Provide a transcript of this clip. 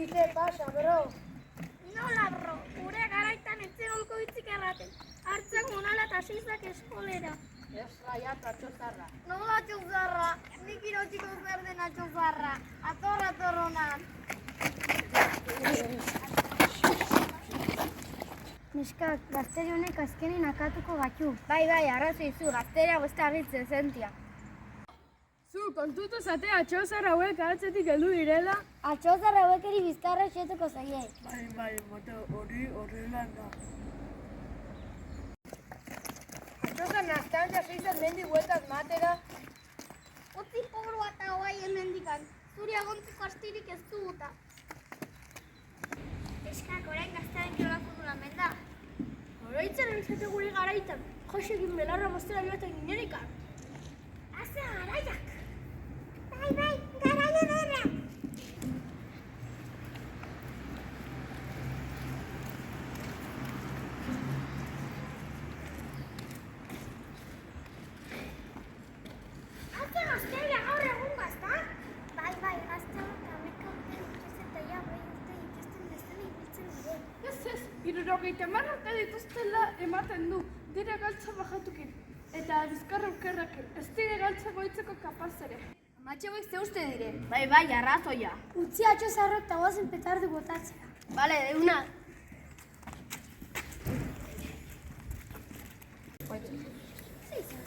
¿Qué pasa, bro? Nola, bro, gure garaitan etxe holko hitzik erraten. Hartzak monala eta seizak eskolera. Ez raiatu atxozarra. Nola txozarra? Nik irotxiko zer dena txozarra. Ator honan. Neskak, gazteri honek azkenin akatuko gatu. Bai, arrazoi zu, gazteria beste agitzen zentia. Zu, kontutu zate atxozar hauek atzetik heldu direla? Atxozar hauek eri bizkarra xetuko zaie. Bai, moto hori horrela da. Atxozar nazkantza seizan mendi bueltak matera. Utzi pobrua eta hoai hemendikan. Zuri agontziko astirik ez duguta. Eskak, orain gaztearen kirola futbolan menda. Oroitzen entzate gure garaitan, Josegin belarra mostera joaten ginerikan. Haze garaiak! Bai, garaia derra! Haze gazteria gaur egun gazta? Bai, gazte hori ameka urte dituz eta ja bai urte dituzten bezala ibiltzen dire. Ez, 70 urte dituztela ematen du, dire galtza bajatukin. Eta bizkarra okerrakin, ez dire galtza goitzeko kapaz ere. Amatxe hauek ze uste dire? Bai, arrazoia. Utzi atxozarrok eta guazen petardu botatzera. Bale, deuna. Zeizan.